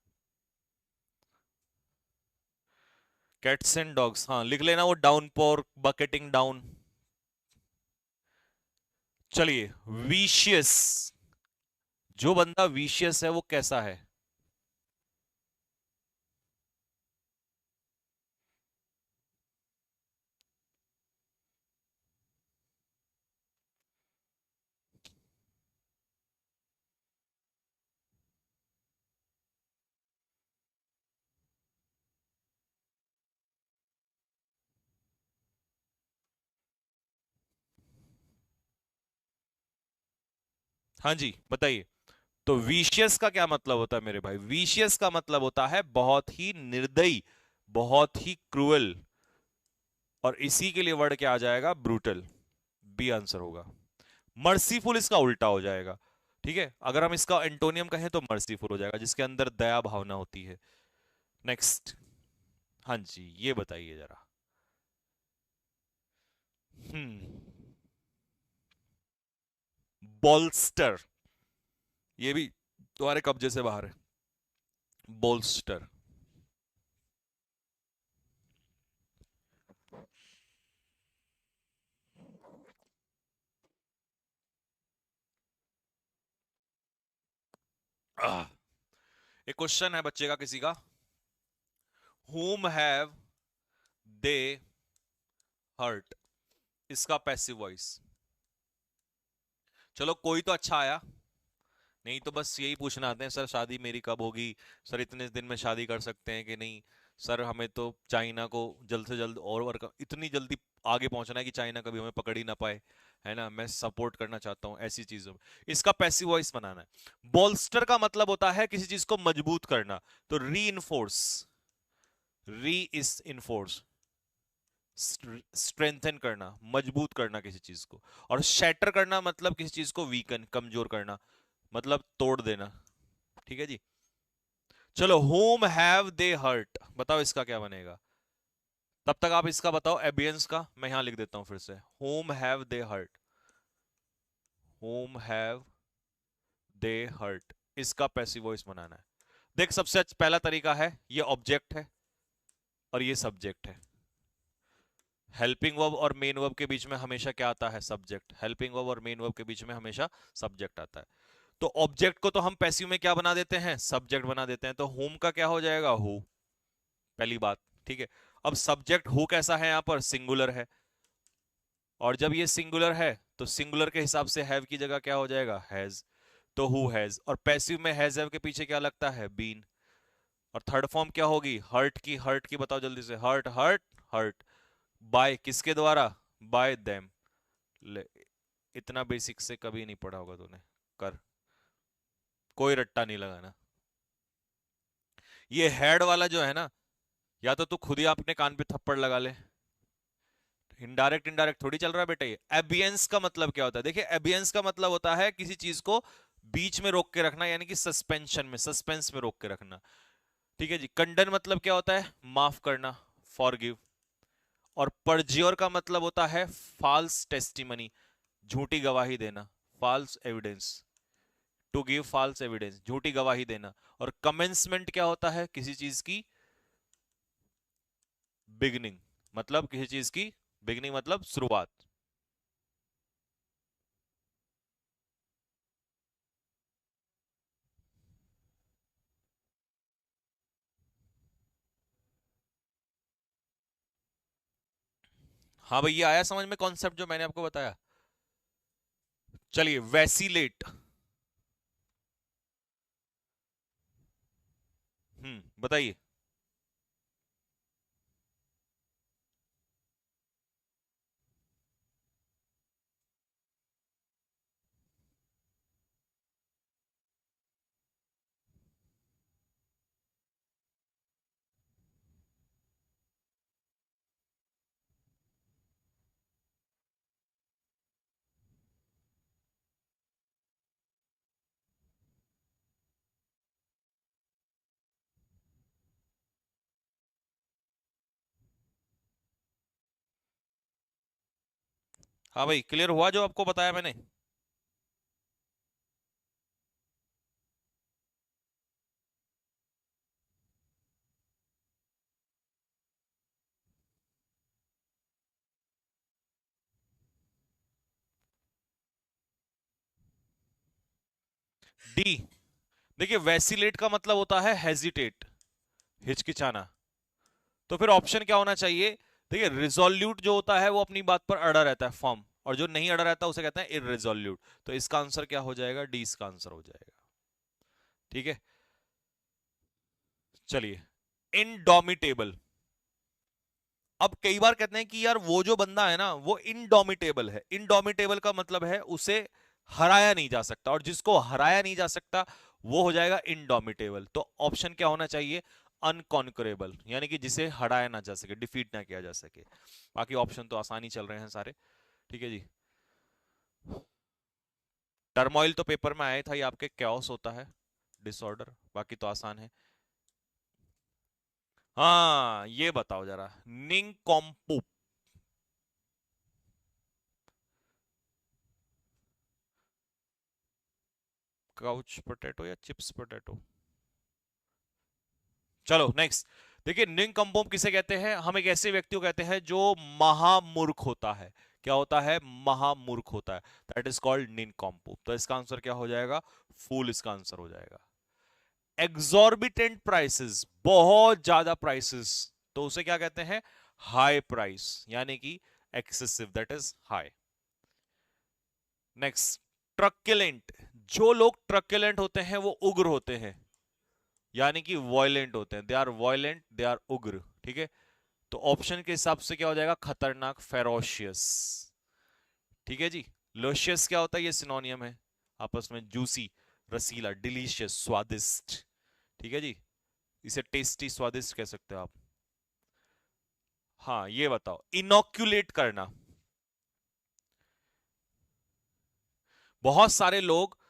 Speaker 1: कैट्स एंड डॉग्स, हाँ लिख लेना वो, डाउनपोर, बकेटिंग डाउन। चलिए, विशियस। जो बंदा विशियस है वो कैसा है? हाँ जी बताइए। तो विशियस का क्या मतलब होता है मेरे भाई? विशियस का मतलब होता है बहुत ही निर्दयी, बहुत ही क्रूअल। और इसी के लिए वर्ड क्या आ जाएगा? ब्रूटल। बी आंसर होगा। मर्सीफुल इसका उल्टा हो जाएगा। ठीक है, अगर हम इसका एंटोनियम कहें तो मर्सीफुल हो जाएगा, जिसके अंदर दया भावना होती है। नेक्स्ट। हाँ जी, ये बताइए जरा। हम्म। बॉल्स्टर, ये भी तुम्हारे कब्जे से बाहर है। बोल्स्टर। एक क्वेश्चन है बच्चे का किसी का। whom have they hurt, इसका पैसिव वॉइस। चलो कोई तो अच्छा आया, नहीं तो बस यही पूछना आते हैं, सर शादी मेरी कब होगी, सर इतने दिन में शादी कर सकते हैं कि नहीं, सर हमें तो चाइना को जल्द से जल्द और इतनी जल्दी आगे पहुंचना है कि चाइना कभी हमें पकड़ ही ना पाए, है ना, मैं सपोर्ट करना चाहता हूं ऐसी चीजों में। इसका पैसिव वॉइस बनाना है। बॉल्स्टर का मतलब होता है किसी चीज को मजबूत करना। तो री इनफोर्स, री इज इनफोर्स, स्ट्रेंथन करना, मजबूत करना किसी चीज को। और शैटर करना मतलब किसी चीज को वीकन, कमजोर करना, मतलब तोड़ देना। ठीक है जी। चलो, होम हैव दे हर्ट, बताओ इसका क्या बनेगा? तब तक आप इसका बताओ एबियंस का, मैं यहां लिख देता हूं फिर से। Whom have they hurt, whom have they hurt, इसका पैसिव वॉइस बनाना है। देख, सबसे पहला तरीका है, ये ऑब्जेक्ट है और ये सब्जेक्ट है। हेल्पिंग वर्ब और मेन वर्ब के बीच में हमेशा क्या आता है? सब्जेक्ट। हेल्पिंग वर्ब और मेन वर्ब के बीच में हमेशा सब्जेक्ट आता है। तो ऑब्जेक्ट को तो हम पैसिव में क्या बना देते हैं? सब्जेक्ट बना देते हैं। तो होम का क्या हो जाएगा? हु, पहली बात। ठीक है। अब सब्जेक्ट हु कैसा है? यहां पर सिंगुलर है, और जब ये सिंगुलर है तो सिंगुलर के हिसाब से हैव की जगह क्या हो जाएगा? हैज। तो हु हैज, और पैसिव में हैज हैव के पीछे क्या लगता है? बीन। और थर्ड फॉर्म क्या होगी? हर्ट की। हर्ट की बताओ जल्दी से। Hurt hurt hurt. बाय किसके द्वारा? Bye them. ले, इतना बेसिक से कभी नहीं पढ़ा होगा तूने। कर, कोई रट्टा नहीं लगाना। ये हेड वाला जो है ना, या तो तू खुद ही अपने कान पे थप्पड़ लगा ले। इनडायरेक्ट इनडायरेक्ट थोड़ी चल रहा है बेटा। ये एबियंस का मतलब क्या होता है? देखिए, एबियंस का मतलब होता है किसी चीज को बीच में रोक के रखना, यानी कि सस्पेंशन में, सस्पेंस में रोक के रखना। ठीक है जी। कंडन मतलब क्या होता है? माफ करना, फॉरगिव। और परज्योर का मतलब होता है फॉल्स टेस्टिमनी, झूठी गवाही देना, false evidence. To give false evidence, झूठी गवाही देना। और कमेंसमेंट क्या होता है? किसी चीज की बिगनिंग, मतलब किसी चीज की बिगनिंग मतलब शुरुआत। हाँ भैया, आया समझ में कॉन्सेप्ट जो मैंने आपको बताया? चलिए, वैसीलेट। बताइए। हाँ भाई, क्लियर हुआ जो आपको बताया मैंने? डी। देखिए, वैसीलेट का मतलब होता है हेजिटेट, हिचकिचाना। तो फिर ऑप्शन क्या होना चाहिए? देखिए, रिजोल्यूट जो होता है वो अपनी बात पर अड़ा रहता है, फॉर्म, और जो नहीं अड़ा रहता उसे कहते हैं इररिजोल्यूट। तो इसका आंसर क्या हो जाएगा? डी इसका आंसर हो जाएगा। ठीक है। चलिए, इनडोमिटेबल। अब कई बार कहते हैं कि यार वो जो बंदा है ना वो इनडोमिटेबल है। इनडोमिटेबल का मतलब है उसे हराया नहीं जा सकता, और जिसको हराया नहीं जा सकता वो हो जाएगा इनडोमिटेबल। तो ऑप्शन क्या होना चाहिए? अनकॉन्करेबल, यानी कि जिसे हराया ना जा सके, डिफीट ना किया जा सके। बाकी ऑप्शन तो आसानी चल रहे हैं सारे। ठीक है जी। टर्मोइल तो पेपर में आया था, ये आपके कैओस होता है, डिसऑर्डर। बाकी तो आसान है। हाँ, ये बताओ जरा, निंकॉम्पूप। काउच पोटैटो या चिप्स पोटैटो? चलो नेक्स्ट। देखिए, निंकम्पोप किसे कहते हैं? हम एक ऐसे व्यक्ति को कहते हैं जो महामूर्ख होता है। क्या होता है? महामूर्ख होता है। That is called nincompoop. तो इसका आंसर क्या हो जाएगा? फूल इसका आंसर हो जाएगा। एग्जॉर्बिटेंट प्राइसेस, बहुत ज्यादा प्राइसेस, तो उसे क्या कहते हैं? हाई प्राइस, यानी कि excessive, that is high. Next, truculent. जो लोग ट्रक्युलेंट होते हैं वो उग्र होते हैं, यानी कि वॉयलेंट होते हैं। They are violent, they are उग्र। ठीक है। तो ऑप्शन के हिसाब से क्या हो जाएगा? खतरनाक, फेरोशियस। ठीक है जी। लोशियस क्या होता है? ये सिनोनियम है आपस में। जूसी, रसीला, डिलीशियस, स्वादिष्ट। ठीक है जी। इसे टेस्टी, स्वादिष्ट कह सकते हो आप। हाँ, ये बताओ, इनोक्यूलेट करना। बहुत सारे लोग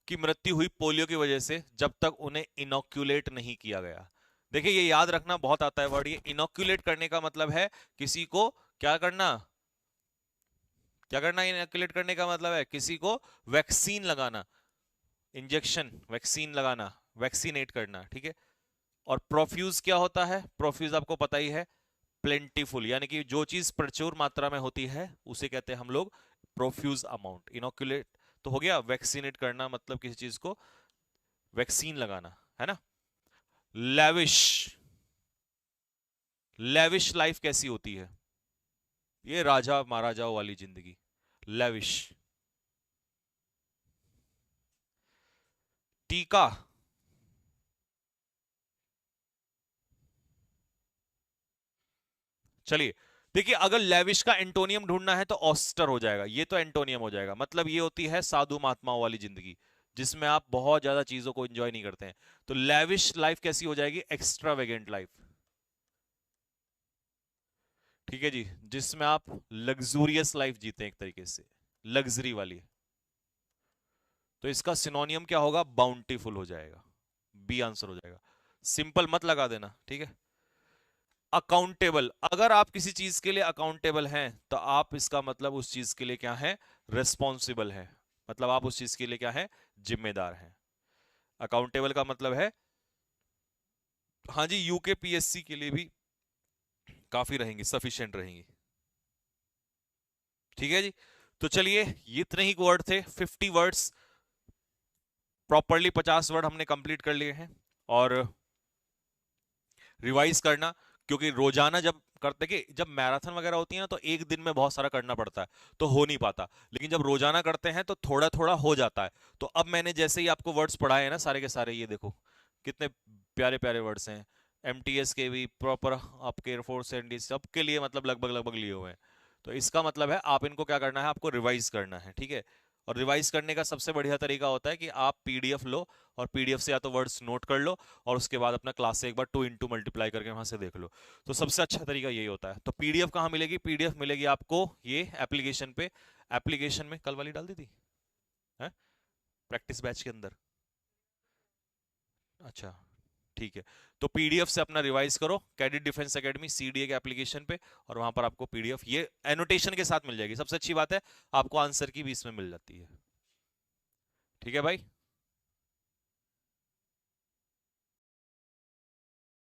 Speaker 1: की मृत्यु हुई पोलियो की वजह से जब तक उन्हें इनोक्यूलेट नहीं किया गया। देखिए, ये याद रखना, बहुत आता है वर्ड ये। इनोक्यूलेट करने का मतलब है किसी को क्या करना? क्या करना? इनोक्यूलेट करने का मतलब है किसी को वैक्सीन लगाना, इंजेक्शन, वैक्सीन लगाना, वैक्सीनेट करना। ठीक है। और प्रोफ्यूज क्या होता है? प्रोफ्यूज आपको पता ही है, प्लेंटीफुल, यानी कि जो चीज प्रचुर मात्रा में होती है उसे कहते हैं हम लोग प्रोफ्यूज अमाउंट। इनोकुलेट तो हो गया, वैक्सीनेट करना मतलब किसी चीज को वैक्सीन लगाना, है ना। लेविश, लेविश लाइफ कैसी होती है? ये राजा महाराजाओं वाली जिंदगी, लेविश। टीका, चलिए देखिए, अगर लेविश का एंटोनियम ढूंढना है तो ऑस्टर हो जाएगा, ये तो एंटोनियम हो जाएगा। मतलब ये होती है साधु महात्माओं वाली जिंदगी, जिसमें आप बहुत ज्यादा चीजों को एंजॉय नहीं करते हैं। तो लेविश लाइफ कैसी हो जाएगी? एक्स्ट्रावेगेंट लाइफ, ठीक है जी, जिसमें आप लग्जूरियस लाइफ जीते हैं, एक तरीके से लग्जरी वाली। तो इसका सिनोनियम क्या होगा? बाउंटीफुल हो जाएगा, बी आंसर हो जाएगा। सिंपल मत लगा देना, ठीक है। अकाउंटेबल, अगर आप किसी चीज के लिए अकाउंटेबल हैं तो आप इसका मतलब उस चीज के लिए क्या है? रिस्पॉन्सिबल है, मतलब आप उस चीज के लिए क्या है? जिम्मेदार हैं। अकाउंटेबल का मतलब है, हाँ जी, यूके पीएससी के लिए भी काफी रहेंगी, सफिशिएंट रहेंगी, ठीक है जी। तो चलिए, ये इतने ही वर्ड थे, 50 वर्ड्स प्रॉपरली, 50 वर्ड हमने कंप्लीट कर लिए हैं। और रिवाइज करना, क्योंकि रोजाना जब करते कि जब मैराथन वगैरह होती है ना तो एक दिन में बहुत सारा करना पड़ता है तो हो नहीं पाता, लेकिन जब रोजाना करते हैं तो थोड़ा थोड़ा हो जाता है। तो अब मैंने जैसे ही आपको वर्ड्स पढ़ाए हैं ना सारे के सारे, ये देखो कितने प्यारे प्यारे वर्ड्स हैं। एमटीएस के भी प्रॉपर, आपके एयरफोर्स एनडीएस सबके लिए मतलब लगभग लगभग लिए हुए हैं। तो इसका मतलब है आप इनको क्या करना है? आपको रिवाइज करना है, ठीक है। और रिवाइज करने का सबसे बढ़िया तरीका होता है कि आप पीडीएफ लो, और पीडीएफ से या तो वर्ड्स नोट कर लो, और उसके बाद अपना क्लास से एक बार 2 इंटू मल्टीप्लाई करके वहां से देख लो। तो सबसे अच्छा तरीका यही होता है। तो पीडीएफ कहाँ मिलेगी? पीडीएफ मिलेगी आपको ये एप्लीकेशन पे। एप्लीकेशन में कल वाली डाल दी थी, है प्रैक्टिस बैच के अंदर। अच्छा, ठीक है। तो पीडीएफ से अपना रिवाइज करो, कैडेट डिफेंस एकेडमी सीडीए के एप्लीकेशन पे, और वहां पर आपको पीडीएफ ये एनोटेशन के साथ मिल जाएगी। सबसे अच्छी बात है आपको आंसर की भी इसमें मिल जाती है, ठीक है भाई।